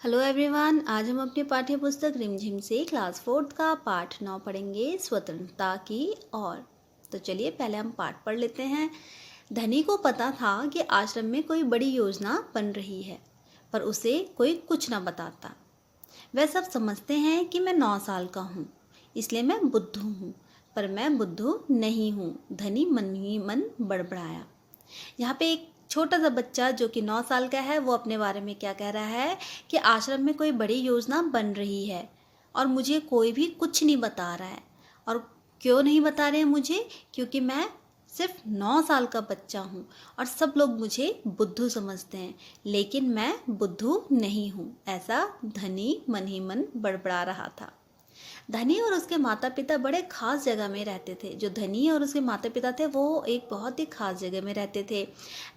Hello everyone. आज हम अपनी पाठ्य पुस्तक रिमझिम से क्लास 4 का पाठ 9 पढ़ेंगे, स्वतंत्रता की ओर। तो चलिए पहले हम पाठ पढ़ लेते हैं। धनी को पता था कि आश्रम में कोई बड़ी योजना बन रही है, पर उसे कोई कुछ न बताता। वह सब समझते हैं कि मैं 9 साल का हूँ, इसलिए मैं बुद्धू हूँ, पर मैं बुद्धू नहीं हूँ। धनी मन ही मन बड़बड़ाया। यहाँ पे एक छोटा सा बच्चा जो कि 9 साल का है, वो अपने बारे में क्या कह रहा है कि आश्रम में कोई बड़ी योजना बन रही है और मुझे कोई भी कुछ नहीं बता रहा है। और क्यों नहीं बता रहे हैं मुझे? क्योंकि मैं सिर्फ 9 साल का बच्चा हूँ और सब लोग मुझे बुद्धू समझते हैं, लेकिन मैं बुद्धू नहीं हूँ। ऐसा धनी मन ही मन बड़बड़ा रहा था। धनी और उसके माता पिता बड़े खास जगह में रहते थे। जो धनी और उसके माता पिता थे वो एक बहुत ही खास जगह में रहते थे,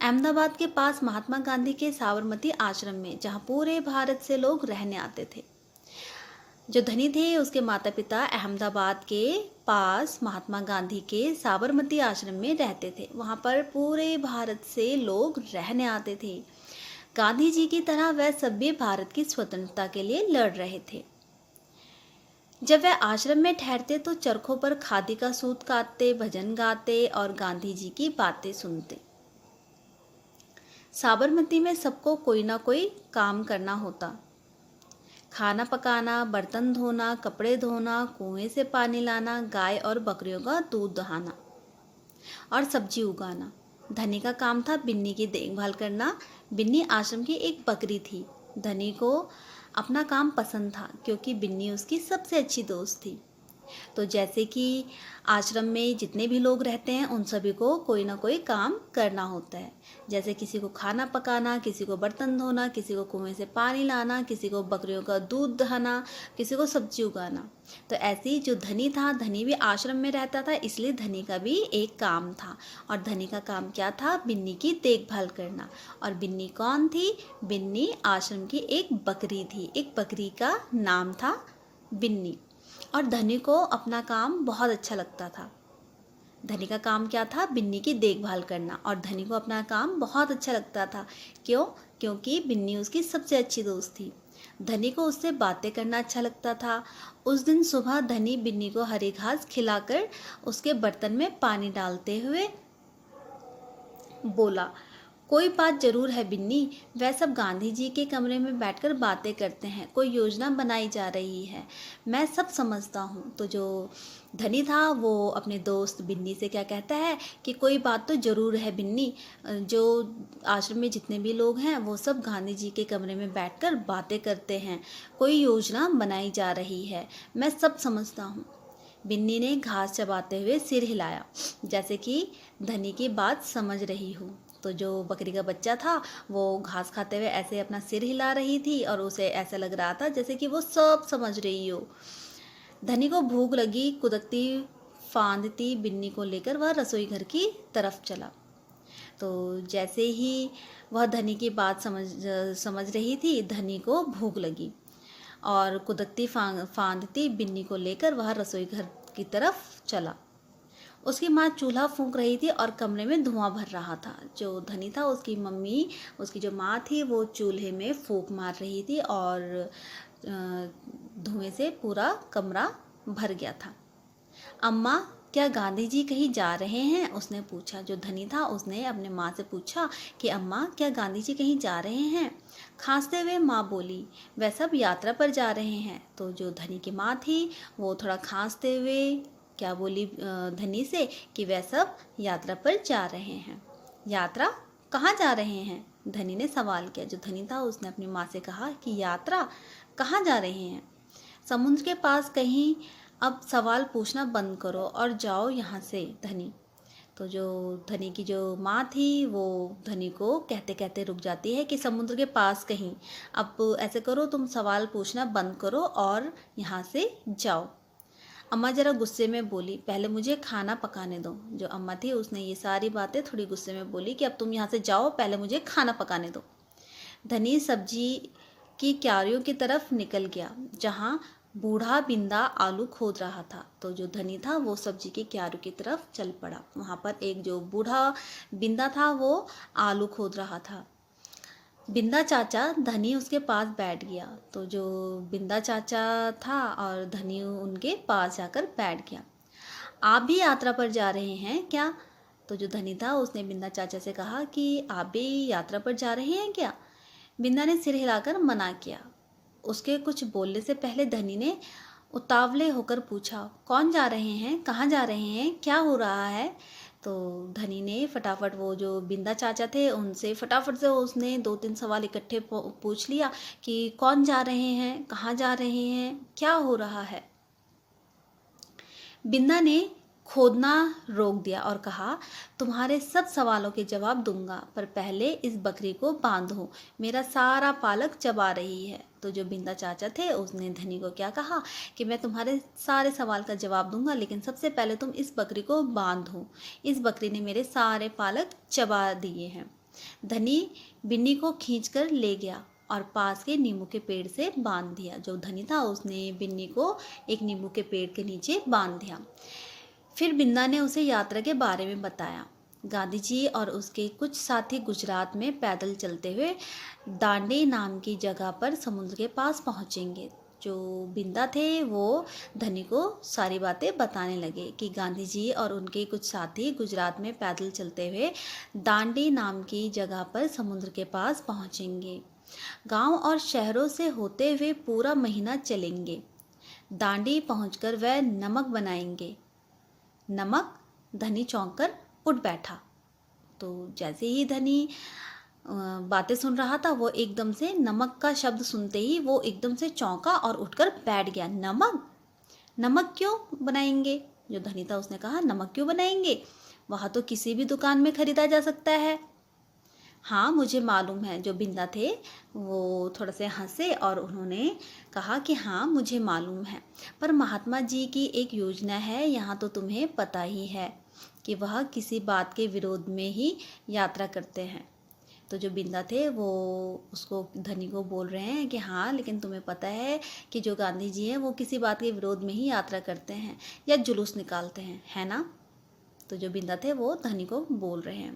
अहमदाबाद के पास महात्मा गांधी के साबरमती आश्रम में, जहाँ पूरे भारत से लोग रहने आते थे। जो धनी थे उसके माता पिता अहमदाबाद के पास महात्मा गांधी के साबरमती आश्रम में रहते थे। वहाँ पर पूरे भारत से लोग रहने आते थे। गांधी जी की तरह वह सब भी भारत की स्वतंत्रता के लिए लड़ रहे थे। जब वह आश्रम में ठहरते तो चरखों पर खादी का सूत काटते, भजन गाते और गांधी जी की बातें सुनते। साबरमती में सबको कोई ना कोई काम करना होता। खाना पकाना, बर्तन धोना, कपड़े धोना, कुएं से पानी लाना, गाय और बकरियों का दूध दहाना और सब्जी उगाना। धनी का काम था बिन्नी की देखभाल करना। बिन्नी आश्रम की एक बकरी थी। धनी को अपना काम पसंद था क्योंकि बिन्नी उसकी सबसे अच्छी दोस्त थी। तो जैसे कि आश्रम में जितने भी लोग रहते हैं उन सभी को कोई ना कोई काम करना होता है। जैसे किसी को खाना पकाना, किसी को बर्तन धोना, किसी को कुएं से पानी लाना, किसी को बकरियों का दूध दहाना, किसी को सब्जी उगाना। तो ऐसे ही जो धनी था, धनी भी आश्रम में रहता था, इसलिए धनी का भी एक काम था। और धनी का काम क्या था? बिन्नी की देखभाल करना। और बिन्नी कौन थी? बिन्नी आश्रम की एक बकरी थी। एक बकरी का नाम था बिन्नी। और धनी को अपना काम बहुत अच्छा लगता था। धनी का काम क्या था? बिन्नी की देखभाल करना। और धनी को अपना काम बहुत अच्छा लगता था। क्यों? क्योंकि बिन्नी उसकी सबसे अच्छी दोस्त थी। धनी को उससे बातें करना अच्छा लगता था। उस दिन सुबह धनी बिन्नी को हरी घास खिलाकर उसके बर्तन में पानी डालते हुए बोला, कोई बात जरूर है बिन्नी। वह सब गांधी जी के कमरे में बैठकर बातें करते हैं। कोई योजना बनाई जा रही है, मैं सब समझता हूँ। तो जो धनी था वो अपने दोस्त बिन्नी से क्या कहता है कि कोई बात तो ज़रूर है बिन्नी। जो आश्रम में जितने भी लोग हैं वो सब गांधी जी के कमरे में बैठकर बातें करते हैं। कोई योजना बनाई जा रही है, मैं सब समझता हूँ। बिन्नी ने घास चबाते हुए सिर हिलाया, जैसे कि धनी की बात समझ रही हूँ। तो जो बकरी का बच्चा था वो घास खाते हुए ऐसे अपना सिर हिला रही थी और उसे ऐसा लग रहा था जैसे कि वो सब समझ रही हो। धनी को भूख लगी। कुदकती फांदती बिन्नी को लेकर वह रसोई घर की तरफ चला। तो जैसे ही वह धनी की बात समझ रही थी, धनी को भूख लगी और कुदकती फांदती बिन्नी को लेकर वह रसोई घर की तरफ चला। उसकी माँ चूल्हा फूंक रही थी और कमरे में धुआं भर रहा था। जो धनी था उसकी मम्मी, उसकी जो माँ थी, वो चूल्हे में फूंक मार रही थी और धुएं से पूरा कमरा भर गया था। अम्मा, क्या गांधी जी कहीं जा रहे हैं? उसने पूछा। जो धनी था उसने अपने माँ से पूछा कि अम्मा, क्या गांधी जी कहीं जा रहे हैं? खांसते हुए माँ बोली, वह सब यात्रा पर जा रहे हैं। तो जो धनी की माँ थी वो थोड़ा खांसते हुए क्या बोली धनी से कि वह सब यात्रा पर जा रहे हैं। यात्रा? कहाँ जा रहे हैं? धनी ने सवाल किया। जो धनी था उसने अपनी माँ से कहा कि यात्रा? कहाँ जा रहे हैं? समुद्र के पास कहीं। अब सवाल पूछना बंद करो और जाओ यहाँ से धनी। तो जो धनी की जो माँ थी वो धनी को कहते कहते रुक जाती है कि समुद्र के पास कहीं। अब ऐसे करो, तुम सवाल पूछना बंद करो और यहाँ से जाओ। अम्मा ज़रा गुस्से में बोली, पहले मुझे खाना पकाने दो। जो अम्मा थी उसने ये सारी बातें थोड़ी गुस्से में बोली कि अब तुम यहाँ से जाओ, पहले मुझे खाना पकाने दो। धनी सब्जी की क्यारियों की तरफ निकल गया जहाँ बूढ़ा बिंदा आलू खोद रहा था। तो जो धनी था वो सब्जी की क्यारियों की तरफ चल पड़ा। वहाँ पर एक जो बूढ़ा बिंदा था वो आलू खोद रहा था। बिंदा चाचा धनी उसके पास बैठ गया। तो जो बिंदा चाचा था और धनी उनके पास जाकर बैठ गया। आप भी यात्रा पर जा रहे हैं क्या? तो जो धनी था उसने बिंदा चाचा से कहा कि आप भी यात्रा पर जा रहे हैं क्या? बिंदा ने सिर हिलाकर मना किया। उसके कुछ बोलने से पहले धनी ने उतावले होकर पूछा, कौन जा रहे हैं, कहाँ जा रहे हैं, क्या हो रहा है? तो धनी ने फटाफट, वो जो बिंदा चाचा थे उनसे फटाफट से उसने दो तीन सवाल इकट्ठे पूछ लिया कि कौन जा रहे हैं, कहाँ जा रहे हैं, क्या हो रहा है। बिंदा ने खोदना रोक दिया और कहा, तुम्हारे सब सवालों के जवाब दूंगा, पर पहले इस बकरी को बांधो, मेरा सारा पालक चबा रही है। तो जो बिंदा चाचा थे उसने धनी को क्या कहा कि मैं तुम्हारे सारे सवाल का जवाब दूंगा, लेकिन सबसे पहले तुम इस बकरी को बांधो, इस बकरी ने मेरे सारे पालक चबा दिए हैं। धनी बिन्नी को खींचकर ले गया और पास के नींबू के पेड़ से बांध दिया। जो धनी था उसने बिन्नी को एक नींबू के पेड़ के नीचे बांध दिया। फिर बिंदा ने उसे यात्रा के बारे में बताया। गांधी जी और उसके कुछ साथी गुजरात में पैदल चलते हुए दांडी नाम की जगह पर समुद्र के पास पहुंचेंगे। जो बिंदा थे वो धनी को सारी बातें बताने लगे कि गांधी जी और उनके कुछ साथी गुजरात में पैदल चलते हुए दांडी नाम की जगह पर समुद्र के पास पहुंचेंगे। गांव और शहरों से होते हुए पूरा महीना चलेंगे। दांडी पहुंचकर वह नमक बनाएंगे। नमक? धनी चौंक कर उठ बैठा। तो जैसे ही धनी बातें सुन रहा था, वो एकदम से नमक का शब्द सुनते ही वो एकदम से चौंका और उठकर बैठ गया। नमक? नमक क्यों बनाएंगे? जो धनी था उसने कहा, नमक क्यों बनाएंगे, वहाँ तो किसी भी दुकान में खरीदा जा सकता है। हाँ मुझे मालूम है। जो बिंदा थे वो थोड़ा से हंसे और उन्होंने कहा कि हाँ मुझे मालूम है, पर महात्मा जी की एक योजना है, यहाँ तो तुम्हें पता ही है कि वह किसी बात के विरोध में ही यात्रा करते हैं। तो जो बिंदा थे वो उसको, धनी को बोल रहे हैं कि हाँ लेकिन तुम्हें पता है कि जो गांधी जी हैं वो किसी बात के विरोध में ही यात्रा करते हैं या जुलूस निकालते हैं, है ना? तो जो बिंदा थे वो धनी को बोल रहे हैं।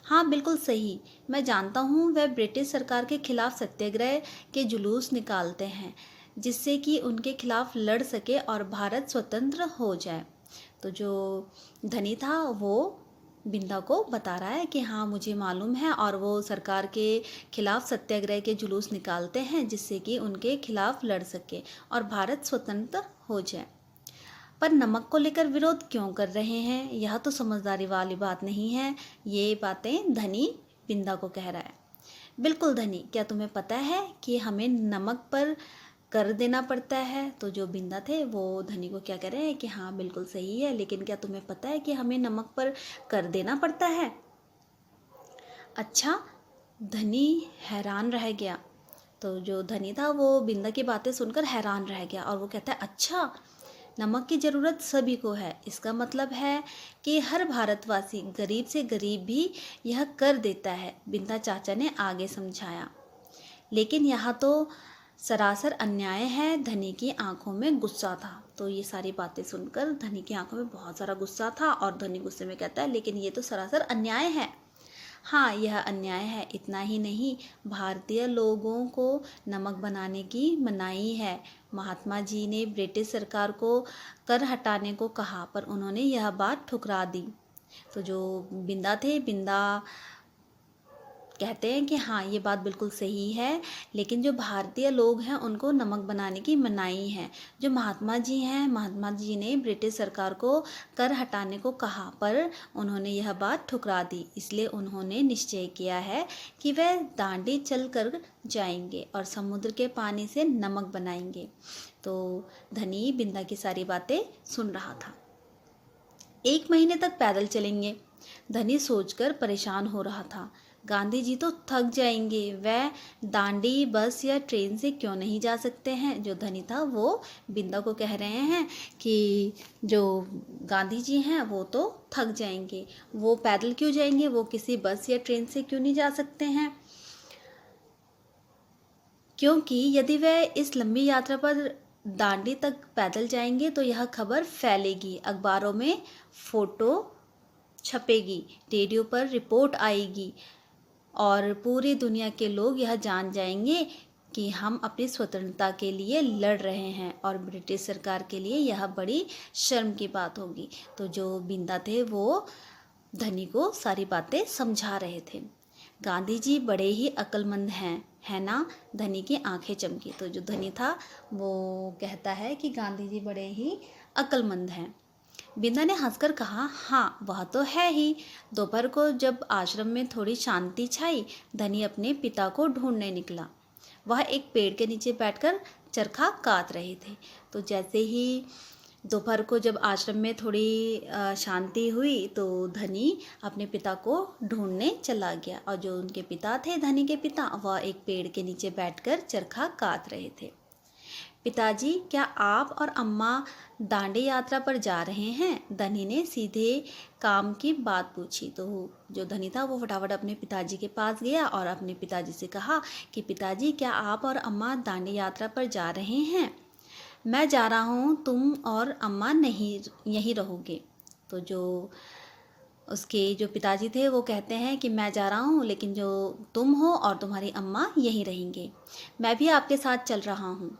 हाँ बिल्कुल सही, मैं जानता हूँ वह ब्रिटिश सरकार के खिलाफ सत्याग्रह के जुलूस निकालते हैं, जिससे कि उनके खिलाफ लड़ सके और भारत स्वतंत्र हो जाए। तो जो धनी था वो बिंदा को बता रहा है कि हाँ मुझे मालूम है, और वो सरकार के खिलाफ सत्याग्रह के जुलूस निकालते हैं जिससे कि उनके खिलाफ लड़ सके और भारत स्वतंत्र हो जाए। पर नमक को लेकर विरोध क्यों कर रहे हैं, यह तो समझदारी वाली बात नहीं है। ये बातें धनी बिंदा को कह रहा है। बिल्कुल धनी, क्या तुम्हें पता है कि हमें नमक पर कर देना पड़ता है? तो जो बिंदा थे वो धनी को क्या कह रहे हैं कि हाँ बिल्कुल सही है, लेकिन क्या तुम्हें पता है कि हमें नमक पर कर देना पड़ता है? अच्छा, धनी हैरान रह गया। तो जो धनी था वो बिंदा की बातें सुनकर हैरान रह गया और वो कहता है, अच्छा, नमक की ज़रूरत सभी को है, इसका मतलब है कि हर भारतवासी गरीब से गरीब भी यह कर देता है। बिंदा चाचा ने आगे समझाया। लेकिन यहाँ तो सरासर अन्याय है। धनी की आंखों में गुस्सा था। तो ये सारी बातें सुनकर धनी की आंखों में बहुत सारा गुस्सा था और धनी गुस्से में कहता है, लेकिन ये तो सरासर अन्याय है। हाँ यह अन्याय है, इतना ही नहीं, भारतीय लोगों को नमक बनाने की मनाही है। महात्मा जी ने ब्रिटिश सरकार को कर हटाने को कहा, पर उन्होंने यह बात ठुकरा दी। तो जो बिंदा थे, बिंदा कहते हैं कि हाँ ये बात बिल्कुल सही है, लेकिन जो भारतीय लोग हैं उनको नमक बनाने की मनाही है। जो महात्मा जी हैं, महात्मा जी ने ब्रिटिश सरकार को कर हटाने को कहा, पर उन्होंने यह बात ठुकरा दी। इसलिए उन्होंने निश्चय किया है कि वह दांडी चल कर जाएंगे और समुद्र के पानी से नमक बनाएंगे। तो धनी बिंदा की सारी बातें सुन रहा था। 1 महीने तक पैदल चलेंगे, धनी सोचकर परेशान हो रहा था। गांधी जी तो थक जाएंगे, वह दांडी बस या ट्रेन से क्यों नहीं जा सकते हैं? जो धनी था वो बिंदा को कह रहे हैं कि जो गांधी जी हैं वो तो थक जाएंगे, वो पैदल क्यों जाएंगे, वो किसी बस या ट्रेन से क्यों नहीं जा सकते हैं? क्योंकि यदि वह इस लंबी यात्रा पर दांडी तक पैदल जाएंगे तो यह खबर फैलेगी, अखबारों में फोटो छपेगी, रेडियो पर रिपोर्ट आएगी और पूरी दुनिया के लोग यह जान जाएंगे कि हम अपनी स्वतंत्रता के लिए लड़ रहे हैं और ब्रिटिश सरकार के लिए यह बड़ी शर्म की बात होगी। तो जो बिंदा थे वो धनी को सारी बातें समझा रहे थे। गांधी जी बड़े ही अक्लमंद हैं, है ना? धनी की आंखें चमकी। तो जो धनी था वो कहता है कि गांधी जी बड़े ही अक्लमंद हैं। बिंदा ने हंसकर कहा, हाँ वह तो है ही। दोपहर को जब आश्रम में थोड़ी शांति छाई, धनी अपने पिता को ढूंढने निकला। वह एक पेड़ के नीचे बैठकर चरखा काट रहे थे। तो जैसे ही दोपहर को जब आश्रम में थोड़ी शांति हुई तो धनी अपने पिता को ढूंढने चला गया, और जो उनके पिता थे, धनी के पिता, वह एक पेड़ के नीचे बैठकर चरखा काट रहे थे। पिताजी, क्या आप और अम्मा दांडी यात्रा पर जा रहे हैं? धनी ने सीधे काम की बात पूछी। तो जो धनी था वो फटाफट अपने पिताजी के पास गया और अपने पिताजी से कहा कि पिताजी, क्या आप और अम्मा दांडी यात्रा पर जा रहे हैं? मैं जा रहा हूँ, तुम और अम्मा नहीं यहीं रहोगे। तो जो उसके जो पिताजी थे वो कहते हैं कि मैं जा रहा हूँ, लेकिन जो तुम हो और तुम्हारी अम्मा यहीं रहेंगे। मैं भी आपके साथ चल रहा हूँ।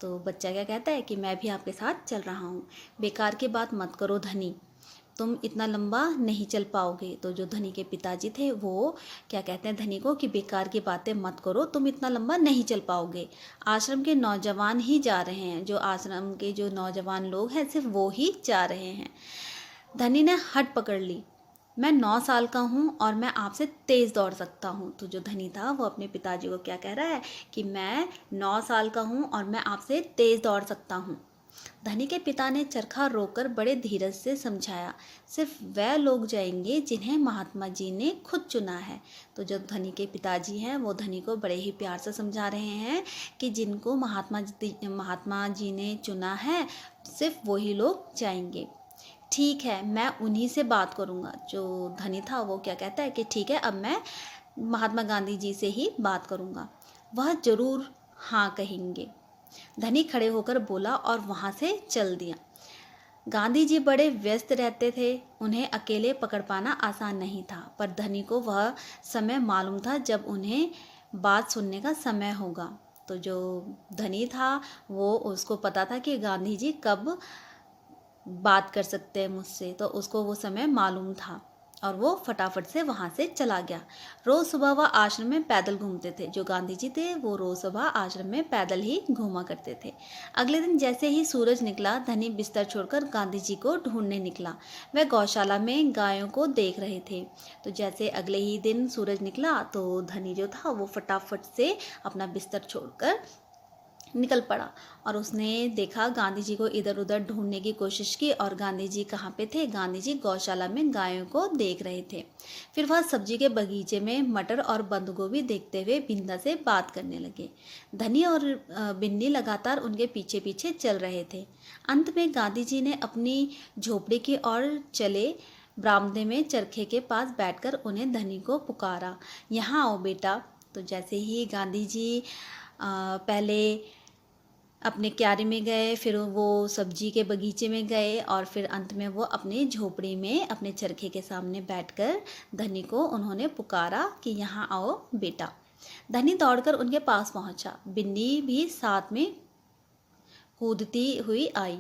तो बच्चा क्या कहता है कि मैं भी आपके साथ चल रहा हूँ। बेकार की बात मत करो धनी, तुम इतना लंबा नहीं चल पाओगे। तो जो धनी के पिताजी थे वो क्या कहते हैं धनी को कि बेकार की बातें मत करो, तुम इतना लंबा नहीं चल पाओगे। आश्रम के नौजवान ही जा रहे हैं, जो आश्रम के जो नौजवान लोग हैं सिर्फ वो ही जा रहे हैं। धनी ने हट पकड़ ली, मैं 9 साल का हूँ और मैं आपसे तेज़ दौड़ सकता हूँ। तो जो धनी था वो अपने पिताजी को क्या कह रहा है कि मैं 9 साल का हूँ और मैं आपसे तेज़ दौड़ सकता हूँ। धनी के पिता ने चरखा रोककर बड़े धीरज से समझाया, सिर्फ वह लोग जाएंगे जिन्हें महात्मा जी ने खुद चुना है। तो जो धनी के पिताजी हैं वो धनी को बड़े ही प्यार से समझा रहे हैं कि जिनको महात्मा जी ने चुना है सिर्फ वही लोग जाएंगे। ठीक है, मैं उन्हीं से बात करूँगा। जो धनी था वो क्या कहता है कि ठीक है, अब मैं महात्मा गांधी जी से ही बात करूँगा, वह ज़रूर हाँ कहेंगे। धनी खड़े होकर बोला और वहाँ से चल दिया। गांधी जी बड़े व्यस्त रहते थे, उन्हें अकेले पकड़ पाना आसान नहीं था, पर धनी को वह समय मालूम था जब उन्हें बात सुनने का समय होगा। तो जो धनी था वो उसको पता था कि गांधी जी कब बात कर सकते हैं मुझसे, तो उसको वो समय मालूम था और वो फटाफट से वहाँ से चला गया। रोज़ सुबह वह आश्रम में पैदल घूमते थे। जो गांधी जी थे वो रोज़ सुबह आश्रम में पैदल ही घूमा करते थे। अगले दिन जैसे ही सूरज निकला, धनी बिस्तर छोड़कर गांधी जी को ढूंढने निकला। वह गौशाला में गायों को देख रहे थे। तो जैसे अगले ही दिन सूरज निकला तो धनी जो था वो फटाफट से अपना बिस्तर छोड़कर निकल पड़ा और उसने देखा गांधी जी को इधर उधर ढूंढने की कोशिश की। और गांधी जी कहाँ पे थे? गांधी जी गौशाला में गायों को देख रहे थे। फिर वह सब्जी के बगीचे में मटर और बंद गोभी देखते हुए बिंदा से बात करने लगे। धनी और बिन्नी लगातार उनके पीछे पीछे चल रहे थे। अंत में गांधी जी ने अपनी झोपड़ी की ओर चले बरामदे में चरखे के पास बैठकर उन्हें धनी को पुकारा, यहाँ आओ बेटा। तो जैसे ही गांधी जी पहले अपने क्यारी में गए, फिर वो सब्जी के बगीचे में गए और फिर अंत में वो अपनी झोपड़ी में अपने चरखे के सामने बैठकर धनी को उन्होंने पुकारा कि यहाँ आओ बेटा। धनी दौड़कर उनके पास पहुँचा। बिन्नी भी साथ में कूदती हुई आई।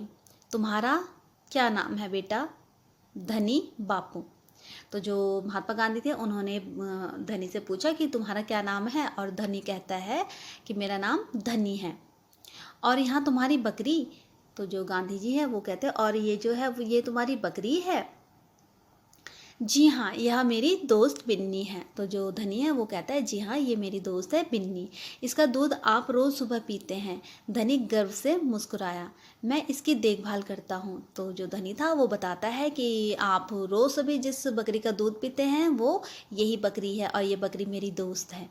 तुम्हारा क्या नाम है बेटा? धनी बापू। तो जो महात्मा गांधी थे उन्होंने धनी से पूछा कि तुम्हारा क्या नाम है, और धनी कहता है कि मेरा नाम धनी है। और यहाँ तुम्हारी बकरी? तो जो गांधी जी है वो कहते हैं और ये जो है ये तुम्हारी बकरी है? जी हाँ, यह मेरी दोस्त बिन्नी है। तो जो धनी है वो कहता है जी हाँ, ये मेरी दोस्त है बिन्नी, इसका दूध आप रोज़ सुबह पीते हैं। धनी गर्व से मुस्कुराया, मैं इसकी देखभाल करता हूँ। तो जो धनी था वो बताता है कि आप रोज़ सुबह जिस बकरी का दूध पीते हैं वो यही बकरी है और ये बकरी मेरी दोस्त है।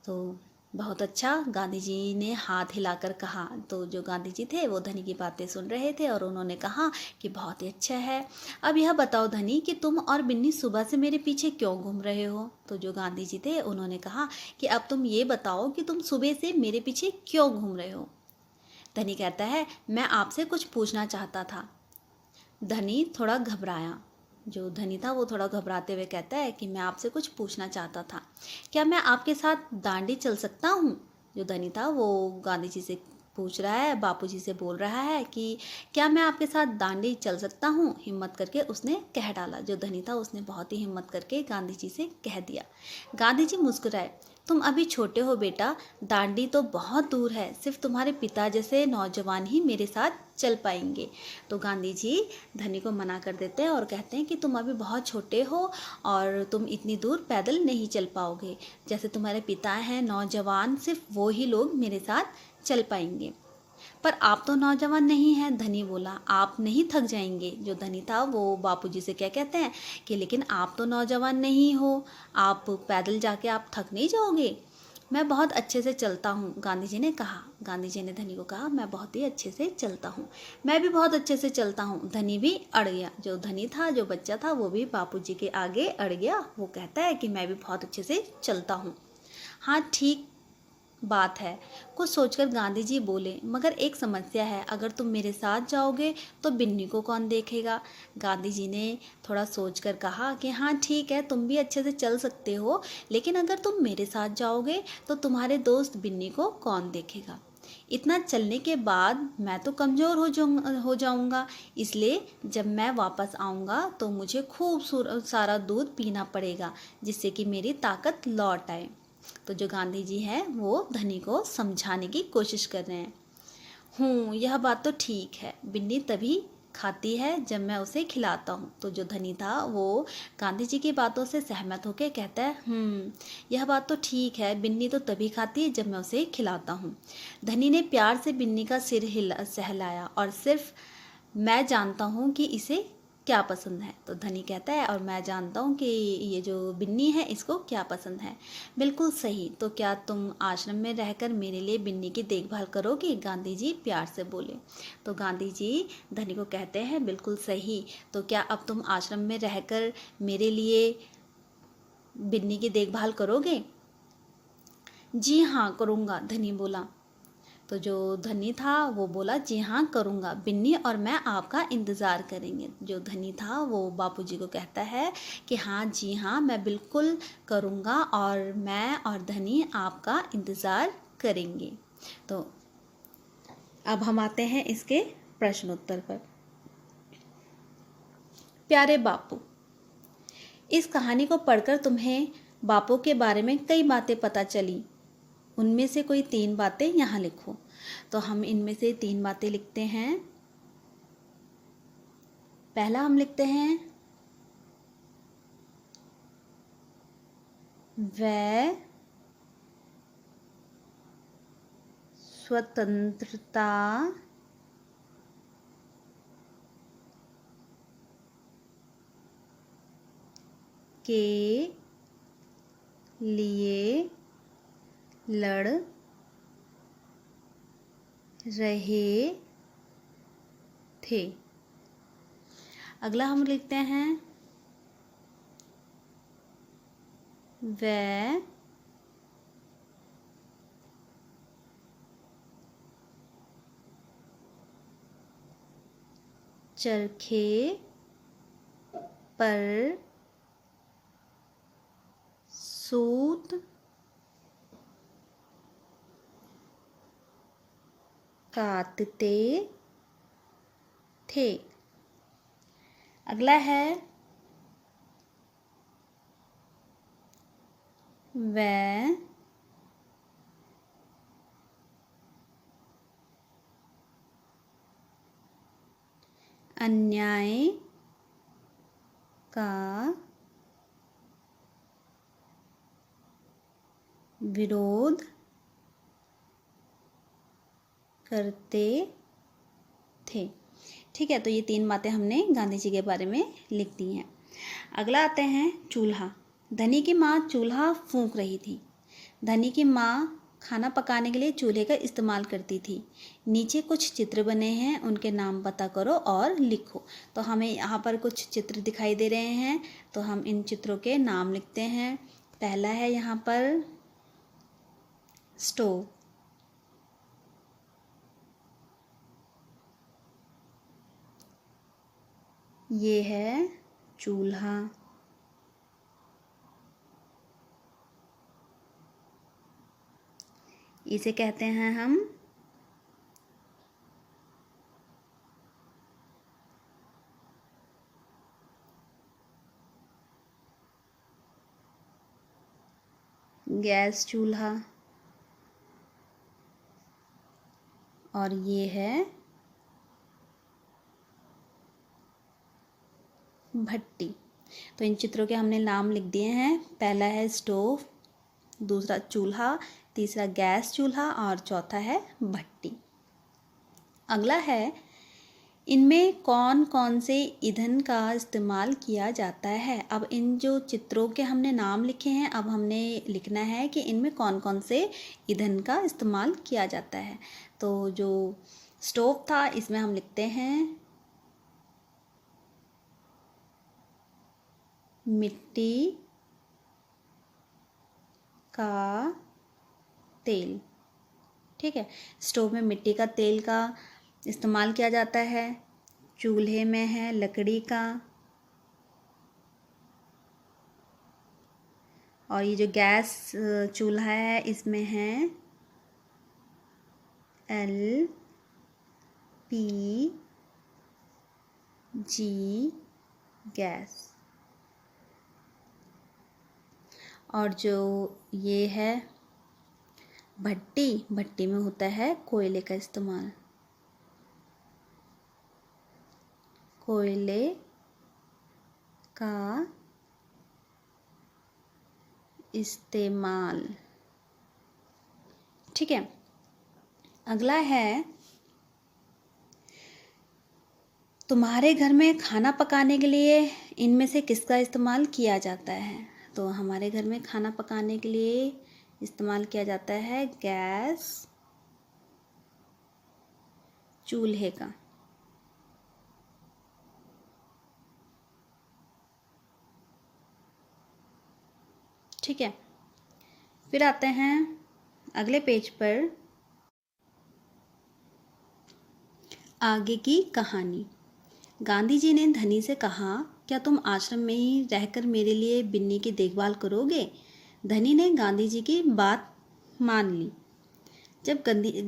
तो बहुत अच्छा, गांधी जी ने हाथ हिलाकर कहा। तो जो गांधी जी थे वो धनी की बातें सुन रहे थे और उन्होंने कहा कि बहुत ही अच्छा है। अब यह बताओ धनी कि तुम और बिन्नी सुबह से मेरे पीछे क्यों घूम रहे हो? तो जो गांधी जी थे उन्होंने कहा कि अब तुम ये बताओ कि तुम सुबह से मेरे पीछे क्यों घूम रहे हो? धनी कहता है मैं आपसे कुछ पूछना चाहता था। धनी थोड़ा घबराया। जो धनी था वो थोड़ा घबराते हुए कहता है कि मैं आपसे कुछ पूछना चाहता था, क्या मैं आपके साथ दांडी चल सकता हूँ? जो धनी था वो गांधी जी से पूछ रहा है, बापूजी से बोल रहा है कि क्या मैं आपके साथ दांडी चल सकता हूँ? हिम्मत करके उसने कह डाला। जो धनी था उसने बहुत ही हिम्मत करके गांधी जी से कह दिया। गांधी जी मुस्कुराए, तुम अभी छोटे हो बेटा, दांडी तो बहुत दूर है, सिर्फ तुम्हारे पिता जैसे नौजवान ही मेरे साथ चल पाएंगे। तो गांधी जी धनी को मना कर देते हैं और कहते हैं कि तुम अभी बहुत छोटे हो और तुम इतनी दूर पैदल नहीं चल पाओगे, जैसे तुम्हारे पिता हैं नौजवान, सिर्फ वो ही लोग मेरे साथ चल पाएंगे। पर आप तो नौजवान नहीं हैं, धनी बोला, आप नहीं थक जाएंगे? जो धनी था वो बापूजी से क्या कहते हैं कि लेकिन आप तो नौजवान नहीं हो, आप पैदल जाके आप थक नहीं जाओगे? मैं बहुत अच्छे से चलता हूँ, गांधी जी ने कहा। गांधी जी ने धनी को कहा, मैं बहुत ही अच्छे से चलता हूँ। मैं भी बहुत अच्छे से चलता हूँ। धनी भी अड़ गया। जो धनी था, जो बच्चा था, वो भी बापूजी के आगे अड़ गया। वो कहता है कि मैं भी बहुत अच्छे से चलता हूँ। हाँ, ठीक बात है, कुछ सोचकर गांधी जी बोले, मगर एक समस्या है, अगर तुम मेरे साथ जाओगे तो बिन्नी को कौन देखेगा? गांधी जी ने थोड़ा सोचकर कहा कि हाँ ठीक है, तुम भी अच्छे से चल सकते हो, लेकिन अगर तुम मेरे साथ जाओगे तो तुम्हारे दोस्त बिन्नी को कौन देखेगा? इतना चलने के बाद मैं तो कमज़ोर हो जाऊंगा, इसलिए जब मैं वापस आऊँगा तो मुझे खूब सारा दूध पीना पड़ेगा, जिससे कि मेरी ताकत लौट आए। तो जो गांधी जी हैं वो धनी को समझाने की कोशिश कर रहे हैं। यह बात तो ठीक है, बिन्नी तभी खाती है जब मैं उसे खिलाता हूँ। तो जो धनी था वो गांधी जी की बातों से सहमत होकर कहता है, यह बात तो ठीक है, बिन्नी तो तभी खाती है जब मैं उसे खिलाता हूँ। धनी ने प्यार से बिन्नी का सिर सहलाया और सिर्फ मैं जानता हूँ कि इसे क्या पसंद है। तो धनी कहता है, और मैं जानता हूँ कि ये जो बिन्नी है इसको क्या पसंद है। बिल्कुल सही, तो क्या तुम आश्रम में रहकर मेरे लिए बिन्नी की देखभाल करोगी? गांधी जी प्यार से बोले। तो गांधी जी धनी को कहते हैं, बिल्कुल सही, तो क्या अब तुम आश्रम में रहकर मेरे लिए बिन्नी की देखभाल करोगे? जी हाँ करूँगा, धनी बोला। तो जो धनी था वो बोला, जी हाँ करूँगा, बिन्नी और मैं आपका इंतज़ार करेंगे। जो धनी था वो बापूजी को कहता है कि हाँ जी हाँ, मैं बिल्कुल करूँगा और मैं और धनी आपका इंतज़ार करेंगे। तो अब हम आते हैं इसके प्रश्नोत्तर पर। प्यारे बापू, इस कहानी को पढ़कर तुम्हें बापू के बारे में कई बातें पता चली, उनमें से कोई 3 बातें यहाँ लिखो। तो हम इनमें से 3 बातें लिखते हैं। पहला हम लिखते हैं, वह स्वतंत्रता के लिए लड़ रहे थे। अगला हम लिखते हैं, वह चरखे पर सूत काटते थे। अगला है, वह अन्याय का विरोध करते थे। ठीक है, तो ये 3 बातें हमने गांधी जी के बारे में लिख दी हैं। अगला आते हैं चूल्हा। धनी की माँ चूल्हा फूंक रही थी। धनी की माँ खाना पकाने के लिए चूल्हे का इस्तेमाल करती थी। नीचे कुछ चित्र बने हैं, उनके नाम पता करो और लिखो। तो हमें यहाँ पर कुछ चित्र दिखाई दे रहे हैं, तो हम इन चित्रों के नाम लिखते हैं। पहला है यहाँ पर स्टोव, ये है चूल्हा, इसे कहते हैं हम गैस चूल्हा, और ये है भट्टी। तो इन चित्रों के हमने नाम लिख दिए हैं। पहला है स्टोव, दूसरा चूल्हा, तीसरा गैस चूल्हा और चौथा है भट्टी। अगला है, इनमें कौन कौन से ईंधन का इस्तेमाल किया जाता है। अब इन जो चित्रों के हमने नाम लिखे हैं, अब हमने लिखना है कि इनमें कौन कौन से ईंधन का इस्तेमाल किया जाता है। तो जो स्टोव था, इसमें हम लिखते हैं मिट्टी का तेल। ठीक है, स्टोव में मिट्टी का तेल का इस्तेमाल किया जाता है। चूल्हे में है लकड़ी का, और ये जो गैस चूल्हा है इसमें है LPG गैस। और जो ये है भट्टी, भट्टी में होता है कोयले का इस्तेमाल, कोयले का इस्तेमाल। ठीक है, अगला है, तुम्हारे घर में खाना पकाने के लिए इनमें से किसका इस्तेमाल किया जाता है। तो हमारे घर में खाना पकाने के लिए इस्तेमाल किया जाता है गैस चूल्हे का। ठीक है, फिर आते हैं अगले पेज पर, आगे की कहानी। गांधी जी ने धनी से कहा, क्या तुम आश्रम में ही रहकर मेरे लिए बिन्नी की देखभाल करोगे। धनी ने गांधी जी की बात मान ली। जब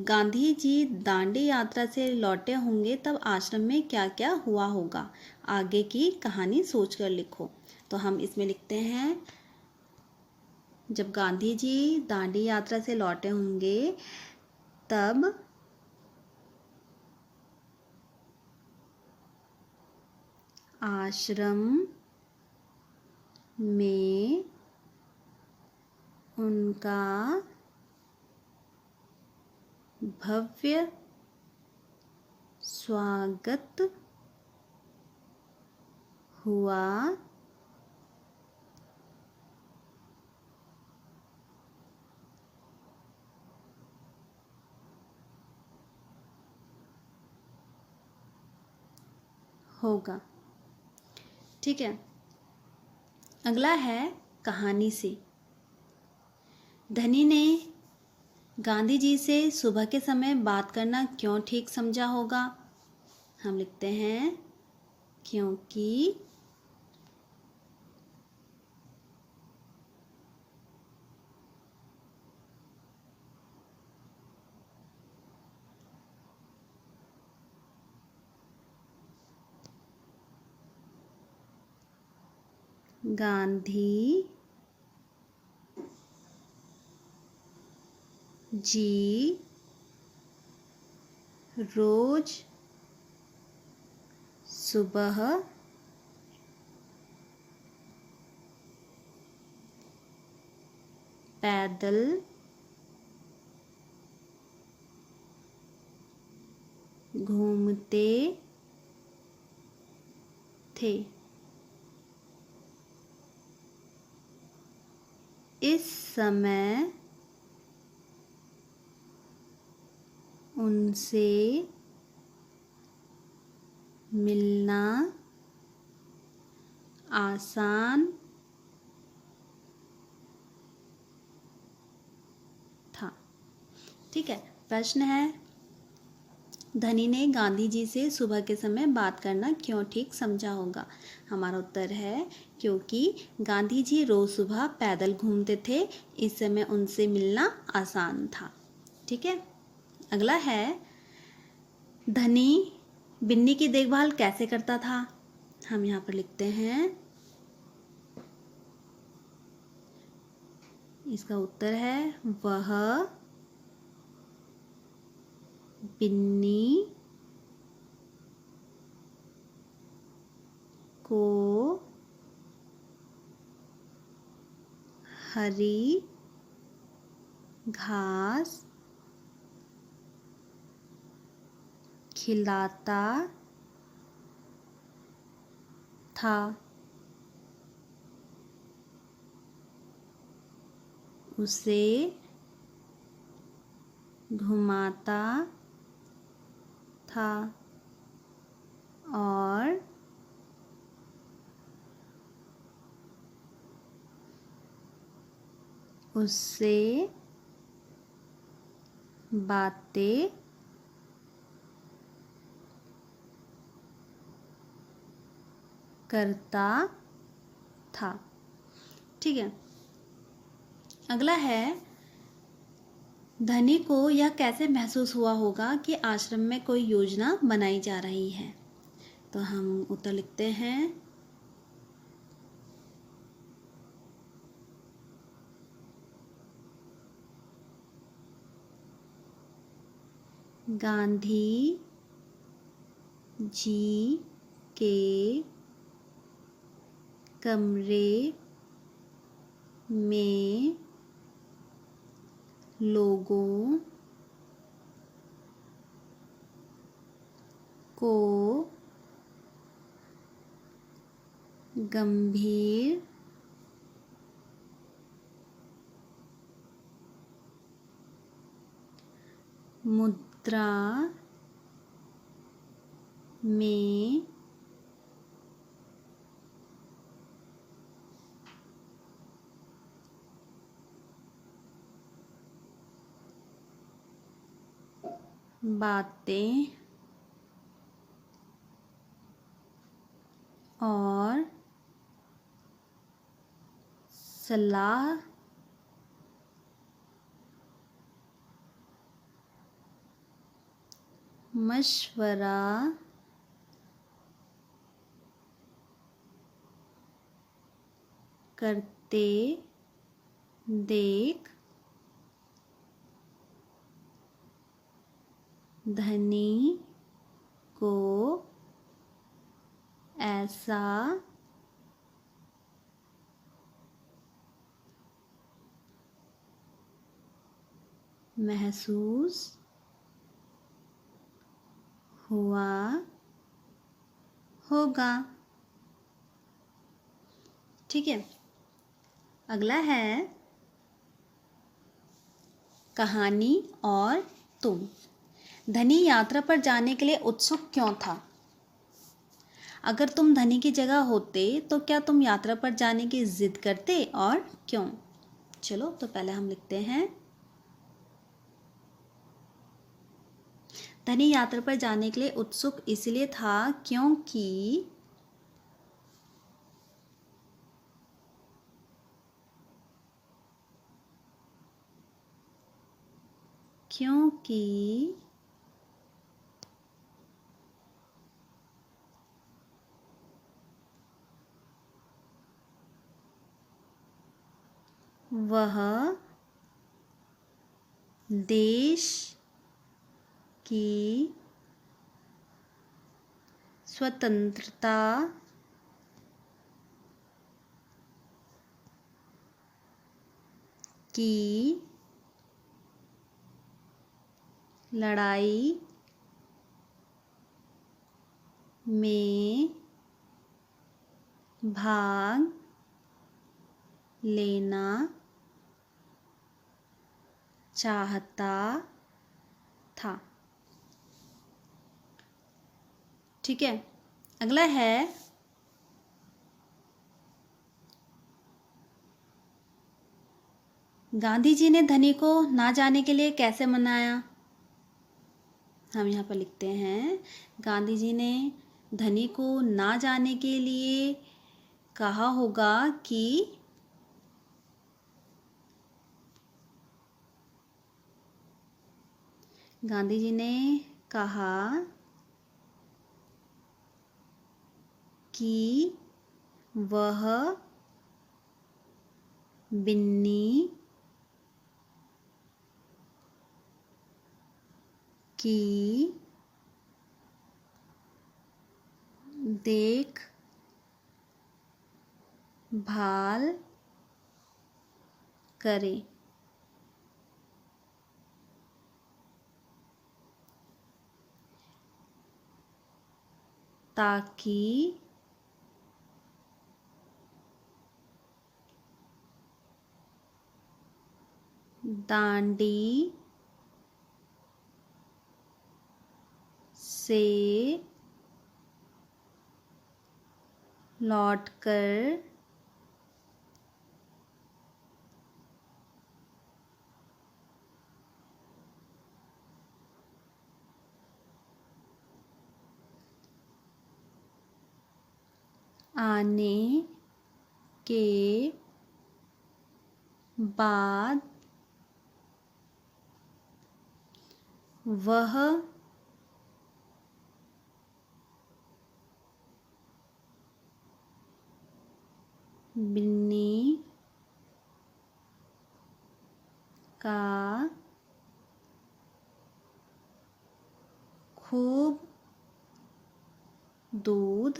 गांधी जी दांडी यात्रा से लौटे होंगे तब आश्रम में क्या क्या हुआ होगा। आगे की कहानी सोचकर लिखो। तो हम इसमें लिखते हैं, जब गांधी जी दांडी यात्रा से लौटे होंगे तब आश्रम में उनका भव्य स्वागत हुआ। होगा। ठीक है, अगला है कहानी से। धनी ने गांधी जी से सुबह के समय बात करना क्यों ठीक समझा होगा। हम लिखते हैं, क्योंकि गांधी जी रोज सुबह पैदल घूमते थे। इस समय उनसे मिलना आसान था। ठीक है, प्रश्न है, धनी ने गांधी जी से सुबह के समय बात करना क्यों ठीक समझा होगा? हमारा उत्तर है क्योंकि गांधी जी रोज़ सुबह पैदल घूमते थे, इस समय उनसे मिलना आसान था। ठीक है। अगला है, धनी बिन्नी की देखभाल कैसे करता था? हम यहाँ पर लिखते हैं, इसका उत्तर है वह बिन्नी को हरी घास खिलाता था। उसे घुमाता था और उससे बातें करता था। ठीक है। अगला है, धनी को यह कैसे महसूस हुआ होगा कि आश्रम में कोई योजना बनाई जा रही है? तो हम उत्तर लिखते हैं, गांधी जी के कमरे में लोगों को गंभीर मुद्रा में बातें और सलाह मशवरा करते देख धनी को ऐसा महसूस हुआ होगा। ठीक है। अगला है, कहानी और तुम। धनी यात्रा पर जाने के लिए उत्सुक क्यों था? अगर तुम धनी की जगह होते तो क्या तुम यात्रा पर जाने की जिद करते और क्यों? चलो, तो पहले हम लिखते हैं, धनी यात्रा पर जाने के लिए उत्सुक इसलिए था क्योंकि वह देश की स्वतंत्रता की लड़ाई में भाग लेना चाहता था। ठीक है। अगला है, गांधी जी ने धनी को ना जाने के लिए कैसे मनाया? हम यहाँ पर लिखते हैं, गांधी जी ने धनी को ना जाने के लिए कहा होगा कि गांधी जी ने कहा कि वह बिन्नी की देख भाल करे, ताकि डांडी से लौटकर आने के बाद वह बिन्नी का खूब दूध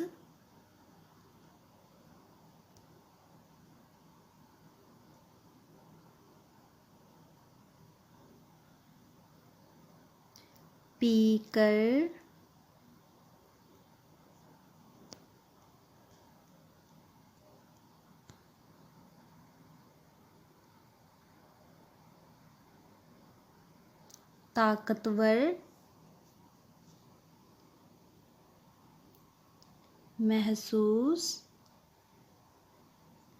पीकर ताकतवर महसूस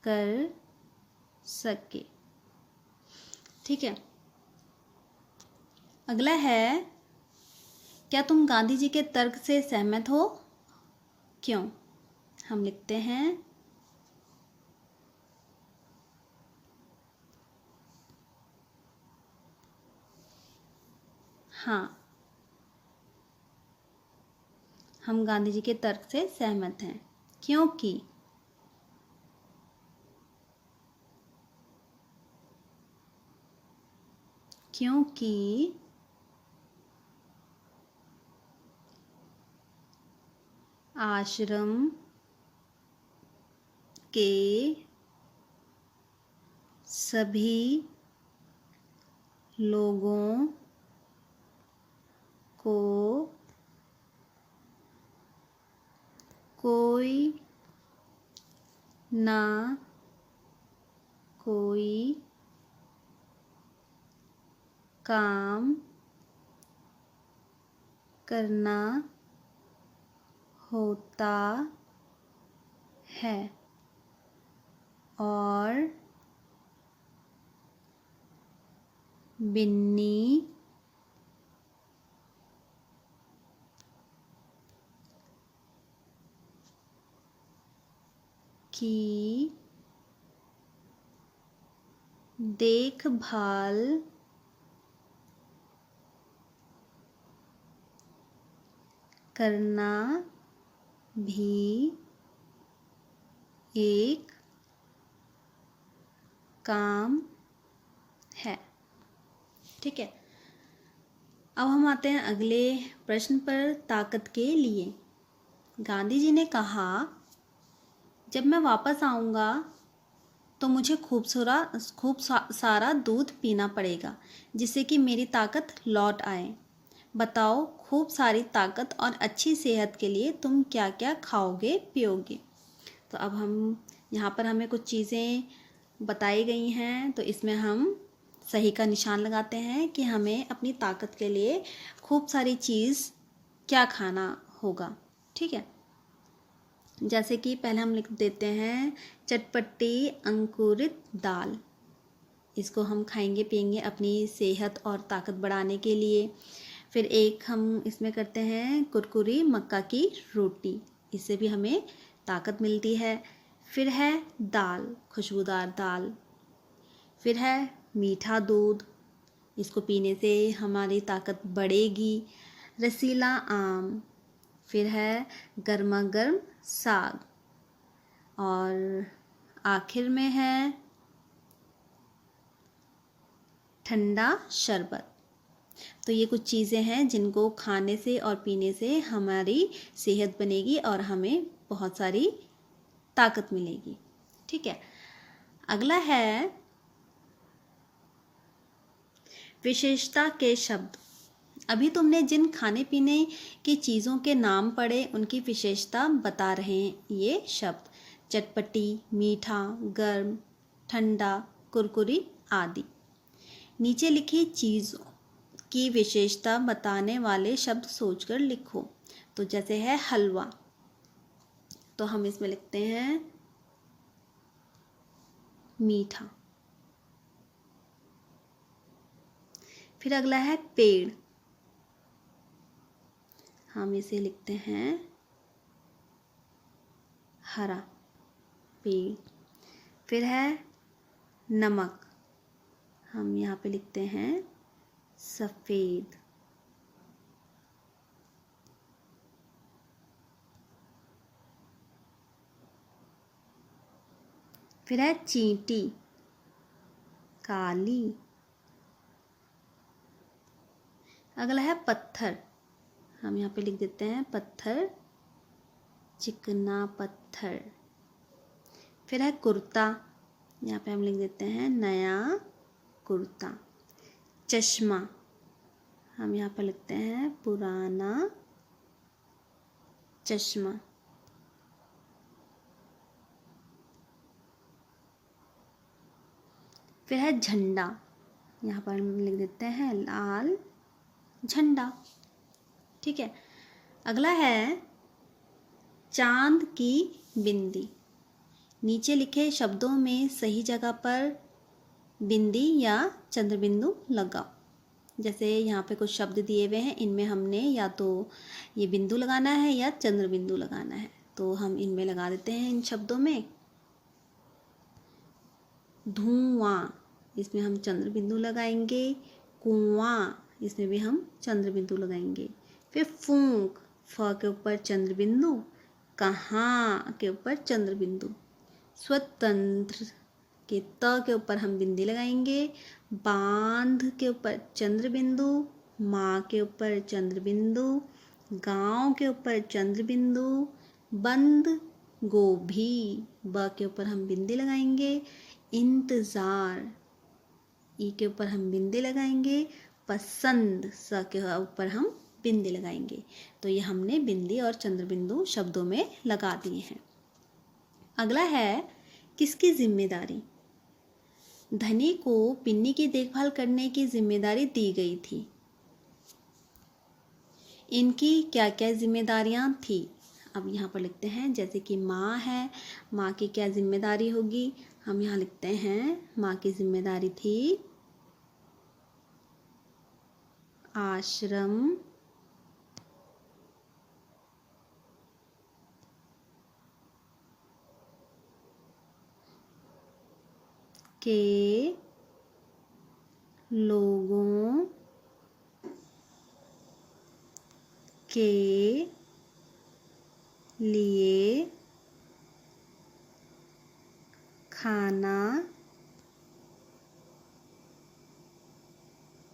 कर सके। ठीक है, अगला है, क्या तुम गांधी जी के तर्क से सहमत हो? क्यों? हम लिखते हैं, हाँ, हम गांधी जी के तर्क से सहमत हैं, क्योंकि आश्रम के सभी लोगों को कोई ना कोई काम करना होता है और बिन्नी की देखभाल करना भी एक काम है। ठीक है, अब हम आते हैं अगले प्रश्न पर, ताकत के लिए। गांधी जी ने कहा, जब मैं वापस आऊँगा तो मुझे खूब सारा दूध पीना पड़ेगा, जिससे कि मेरी ताकत लौट आए। बताओ, खूब सारी ताकत और अच्छी सेहत के लिए तुम क्या क्या खाओगे पियोगे? तो अब हम यहाँ पर हमें कुछ चीज़ें बताई गई हैं, तो इसमें हम सही का निशान लगाते हैं कि हमें अपनी ताकत के लिए खूब सारी चीज़ क्या खाना होगा। ठीक है, जैसे कि पहले हम लिख देते हैं, चटपटी अंकुरित दाल, इसको हम खाएंगे पिएंगे अपनी सेहत और ताकत बढ़ाने के लिए। फिर एक हम इसमें करते हैं कुरकुरी मक्का की रोटी, इससे भी हमें ताकत मिलती है। फिर है दाल, खुशबूदार दाल। फिर है मीठा दूध, इसको पीने से हमारी ताकत बढ़ेगी। रसीला आम। फिर है गर्मा गर्म साग। और आखिर में है ठंडा शरबत। तो ये कुछ चीज़ें हैं जिनको खाने से और पीने से हमारी सेहत बनेगी और हमें बहुत सारी ताकत मिलेगी। ठीक है, अगला है विशेषता के शब्द। अभी तुमने जिन खाने पीने की चीज़ों के नाम पढ़े उनकी विशेषता बता रहे हैं ये शब्द। चटपटी, मीठा, गर्म, ठंडा, कुरकुरी आदि। नीचे लिखी चीज़ों की विशेषता बताने वाले शब्द सोचकर लिखो। तो जैसे है हलवा, तो हम इसमें लिखते हैं मीठा। फिर अगला है पेड़, हम इसे लिखते हैं हरा पेड़। फिर है नमक, हम यहाँ पे लिखते हैं सफ़ेद। फिर है चींटी, काली। अगला है पत्थर, हम यहाँ पे लिख देते हैं पत्थर, चिकना पत्थर। फिर है कुर्ता, यहाँ पे हम लिख देते हैं नया कुर्ता। चश्मा, हम यहाँ पे लिखते हैं पुराना चश्मा। फिर है झंडा, यहाँ पर हम लिख देते हैं लाल झंडा। ठीक है, अगला है चांद की बिंदी। नीचे लिखे शब्दों में सही जगह पर बिंदी या चंद्रबिंदु लगाओ। जैसे यहाँ पे कुछ शब्द दिए हुए हैं, इनमें हमने या तो ये बिंदु लगाना है या चंद्रबिंदु लगाना है, तो हम इनमें लगा देते हैं इन शब्दों में। धुआं, इसमें हम चंद्रबिंदु लगाएंगे। कुआं, इसमें भी हम चंद्रबिंदु लगाएंगे। फिर फूंक, फ के ऊपर चंद्रबिंदु, कहाँ के ऊपर चंद्रबिंदु। स्वतंत्र के त के ऊपर हम बिंदी लगाएंगे। बांध के ऊपर चंद्रबिंदु, माँ के ऊपर चंद्रबिंदु, गांव के ऊपर चंद्रबिंदु। बंद गोभी, ब के ऊपर हम बिंदी लगाएंगे। इंतज़ार, ई के ऊपर हम बिंदी लगाएंगे। पसंद, स के ऊपर हम बिंदी लगाएंगे। तो ये हमने बिंदी और चंद्रबिंदु शब्दों में लगा दिए हैं। अगला है किसकी जिम्मेदारी। धनी को पिन्नी की देखभाल करने की जिम्मेदारी दी गई थी। इनकी क्या क्या जिम्मेदारियां थी, अब यहाँ पर लिखते हैं। जैसे कि माँ है, माँ की क्या जिम्मेदारी होगी, हम यहाँ लिखते हैं माँ की जिम्मेदारी थी आश्रम के लोगों के लिए खाना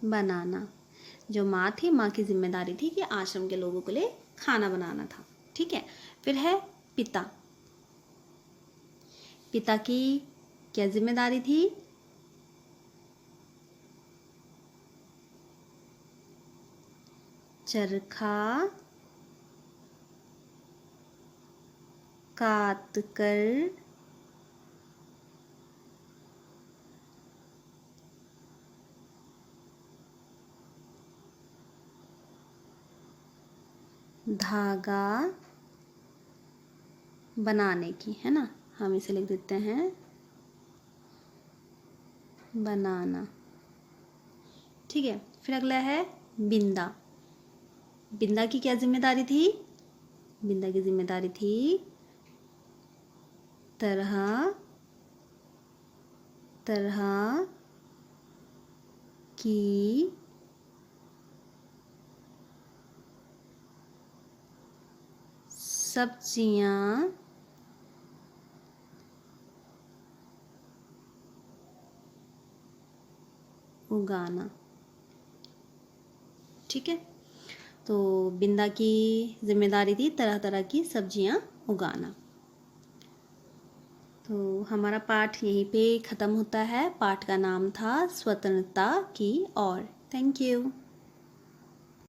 बनाना। जो माँ थी, माँ की जिम्मेदारी थी कि आश्रम के लोगों के लिए खाना बनाना था। ठीक है, फिर है पिता। पिता की क्या जिम्मेदारी थी, चरखा काट कर धागा बनाने की, है ना, हम इसे लिख देते हैं बनाना। ठीक है, फिर अगला है बिंदा। बिंदा की क्या जिम्मेदारी थी? बिंदा की जिम्मेदारी थी तरह तरह की सब्जियां उगाना। ठीक है, तो बिंदा की जिम्मेदारी थी तरह तरह की सब्जियां उगाना। तो हमारा पाठ यहीं पे ख़त्म होता है। पाठ का नाम था स्वतंत्रता की ओर। Thank you.